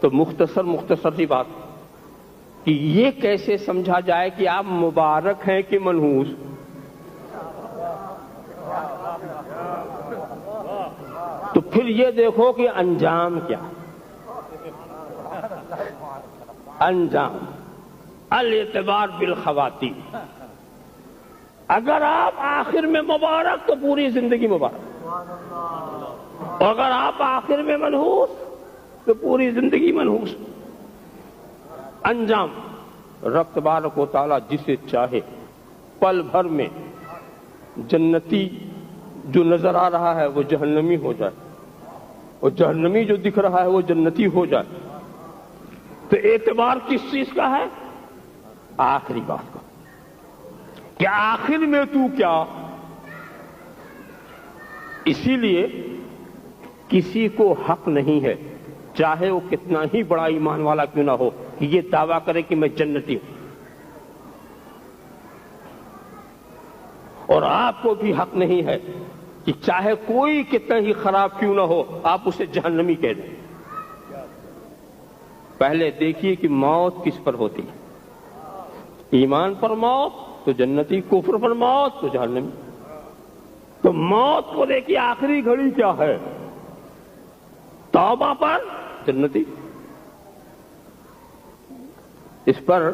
تو مختصر سی بات کہ یہ کیسے سمجھا جائے کہ آپ مبارک ہیں کہ منحوس؟ تو پھر یہ دیکھو کہ انجام کیا؟ انجام الاعتبار بالخواتین. اگر آپ آخر میں مبارک تو پوری زندگی مبارک، اور اگر آپ آخر میں منحوس تو پوری زندگی منحوس. انجام رب تبارک و تعالیٰ جسے چاہے پل بھر میں جنتی جو نظر آ رہا ہے وہ جہنمی ہو جائے، اور جہنمی جو دکھ رہا ہے وہ جنتی ہو جائے. تو اعتبار کس چیز کا ہے؟ آخری بات کا، کہ آخر میں تو کیا. اسی لیے کسی کو حق نہیں ہے، چاہے وہ کتنا ہی بڑا ایمان والا کیوں نہ ہو، کہ یہ دعویٰ کرے کہ میں جنتی ہوں. اور آپ کو بھی حق نہیں ہے کہ چاہے کوئی کتنا ہی خراب کیوں نہ ہو آپ اسے جہنمی کہہ دیں. پہلے دیکھیے کہ موت کس پر ہوتی ہے. ایمان پر موت تو جنتی، کفر پر موت تو جہنمی. تو موت کو دیکھیے آخری گھڑی کیا ہے، توبہ پر جنتی. اس پر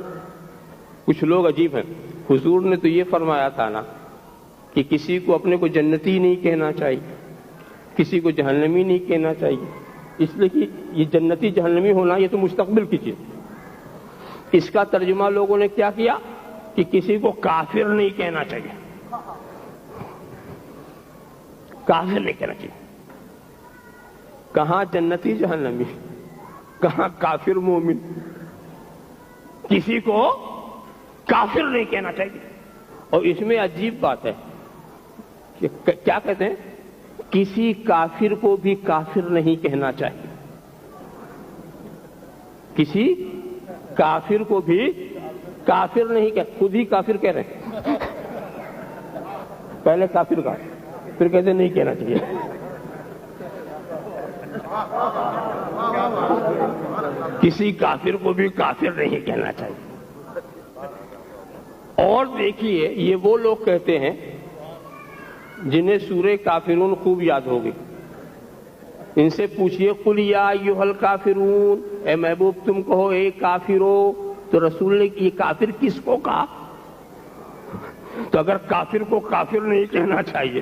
کچھ لوگ عجیب ہیں. حضور نے تو یہ فرمایا تھا نا کہ کسی کو اپنے کو جنتی نہیں کہنا چاہیے، کسی کو جہنمی نہیں کہنا چاہیے، اس لیے کہ یہ جنتی جہنمی ہونا یہ تو مستقبل کی چیز. اس کا ترجمہ لوگوں نے کیا کیا کہ کسی کو کافر نہیں کہنا چاہیے، کافر نہیں کہنا چاہیے. کہاں جنتی جہنمی، کہاں کافر مومن. کسی کو کافر نہیں کہنا چاہیے. اور اس میں عجیب بات ہے کہ کیا کہتے ہیں، کسی کافر کو بھی کافر نہیں کہنا چاہیے. کسی کافر کو بھی کافر نہیں خود ہی کافر کہہ رہے ہیں. پہلے کافر کا، پھر کہتے نہیں کہنا چاہیے. کسی کافر کو بھی کافر نہیں کہنا چاہیے. اور دیکھیے یہ وہ لوگ کہتے ہیں جنہیں سورہ کافرون خوب یاد ہوگی. ان سے پوچھئے قل یا ایھا الکافرون، اے محبوب تم کہو اے کافرو. تو رسول نے یہ کافر کس کو کہا؟ تو اگر کافر کو کافر نہیں کہنا چاہیے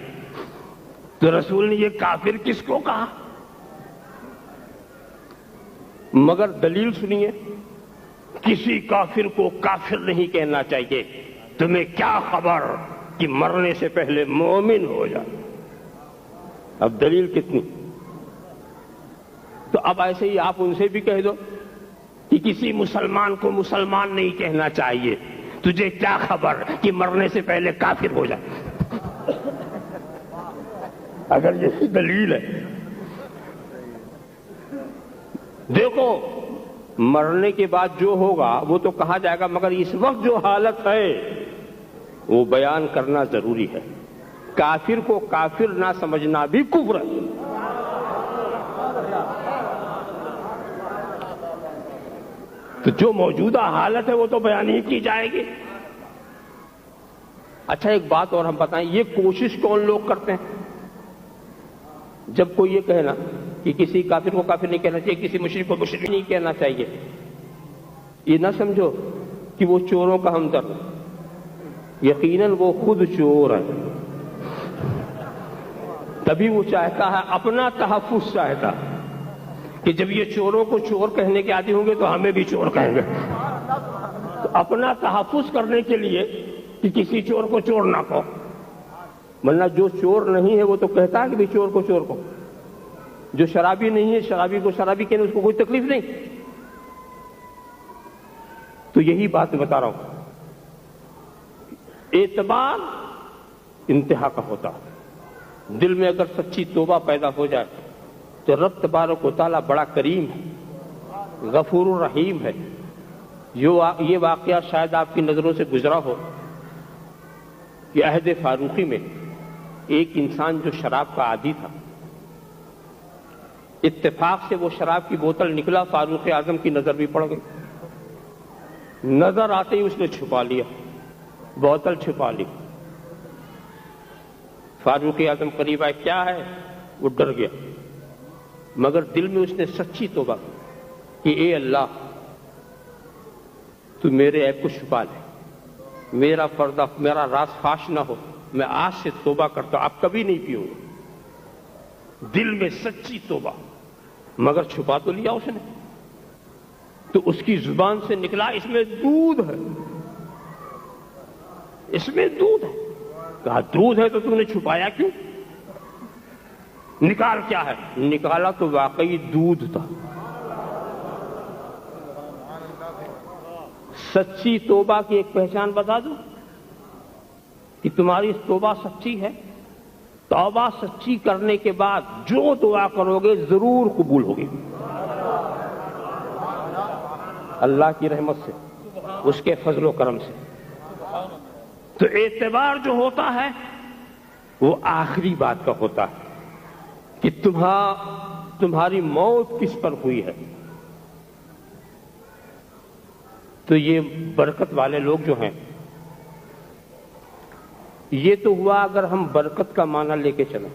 تو رسول نے یہ کافر کس کو کہا؟ مگر دلیل سنیے، کسی کافر کو کافر نہیں کہنا چاہیے. تمہیں کیا خبر کہ مرنے سے پہلے مومن ہو جائے. اب دلیل کتنی؟ تو اب ایسے ہی آپ ان سے بھی کہہ دو کہ کسی مسلمان کو مسلمان نہیں کہنا چاہیے. تجھے کیا خبر کہ مرنے سے پہلے کافر ہو جائے. اگر یہ دلیل ہے، دیکھو مرنے کے بعد جو ہوگا وہ تو کہا جائے گا، مگر اس وقت جو حالت ہے وہ بیان کرنا ضروری ہے. کافر کو کافر نہ سمجھنا بھی کفر ہے. تو جو موجودہ حالت ہے وہ تو بیان ہی کی جائے گی. اچھا ایک بات اور ہم بتائیں، یہ کوشش کون لوگ کرتے ہیں؟ جب کوئی یہ کہنا کہ کسی کافر کو کافر نہیں کہنا چاہیے، کسی مشرک کو مشرک نہیں کہنا چاہیے، یہ نہ سمجھو کہ وہ چوروں کا ہمدرد. یقیناً وہ خود چور ہے، تبھی وہ چاہتا ہے، اپنا تحفظ چاہتا ہے کہ جب یہ چوروں کو چور کہنے کے عادی ہوں گے تو ہمیں بھی چور کہیں گے. تو اپنا تحفظ کرنے کے لیے کہ کسی چور کو چور نہ کہو، ورنہ جو چور نہیں ہے وہ تو کہتا ہے کہ بھی چور کو چور کو. جو شرابی نہیں ہے شرابی کو شرابی کہنے اس کو کوئی تکلیف نہیں. تو یہی بات میں بتا رہا ہوں، اعتبار انتہا کا ہوتا ہے. دل میں اگر سچی توبہ پیدا ہو جائے تو رب تبارک و تعالیٰ بڑا کریم ہے، غفور الرحیم ہے. یہ واقعہ شاید آپ کی نظروں سے گزرا ہو کہ عہد فاروقی میں ایک انسان جو شراب کا عادی تھا، اتفاق سے وہ شراب کی بوتل نکلا، فاروق اعظم کی نظر بھی پڑ گئی، نظر آتے ہی اس نے چھپا لیا، بوتل چھپا لی۔ فاروق اعظم قریب آئے، کیا ہے؟ وہ ڈر گیا، مگر دل میں اس نے سچی توبہ کی کہ اے اللہ تو میرے عیب کو چھپا لے، میرا پردہ، میرا راز فاش نہ ہو، میں آج سے توبہ کرتا ہوں، اب کبھی نہیں پیوں گا۔ دل میں سچی توبہ، مگر چھپا تو لیا اس نے۔ تو اس کی زبان سے نکلا، اس میں دودھ ہے، اس میں دودھ ہے۔ کہا دودھ ہے تو تم نے چھپایا کیوں؟ نکال کیا ہے؟ نکالا تو واقعی دودھ تھا۔ سچی توبہ کی ایک پہچان بتا دوں کہ تمہاری توبہ سچی ہے، توبہ سچی کرنے کے بعد جو دعا کرو گے ضرور قبول ہوگی، اللہ کی رحمت سے، اس کے فضل و کرم سے۔ تو اعتبار جو ہوتا ہے وہ آخری بات کا ہوتا ہے کہ تمہاری موت کس پر ہوئی ہے۔ تو یہ برکت والے لوگ جو ہیں، یہ تو ہوا اگر ہم برکت کا معنی لے کے چلیں۔